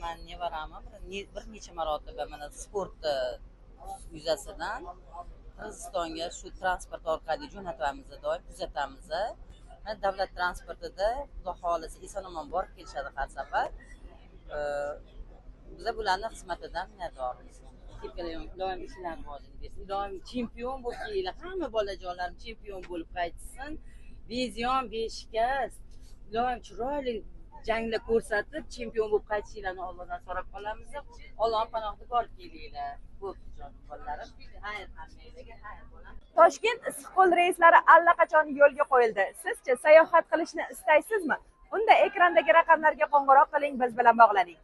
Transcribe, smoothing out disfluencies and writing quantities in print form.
bilaman, nevarami bir necha marotaba mana sport yuzasidan Qirg'izistonga shu transport orqali jo'natamiz, doim kuzatamiz. Davlat transportida xudo xohlasa eson-omon borib kelishadi har safar. Biz bularni xizmatidan minnatdormiz. Doim ishlarini rivojini bersin. Doim chempion bo'lib kelinglar. Hamma bolajonlarim chempion bo'lib qaytsin. Beziyon, beshikast, doim chiroyli janglar ko'rsatib, chempion bo'lib qaytishinglarni Allohdan so'rab qolamiz. Alloh panohida borib kelinglar. Bo'pti jonim bolalarim. Xayr hammanglarga, xayr bo'ling. Toshkent issiqko'l reyslari allaqachon yo'lga qo'yildi. Sizchi sayohat qilishni istaysizmi? Unda ekrandagi raqamlarga qo'ng'iroq qiling, biz bilan bog'laning.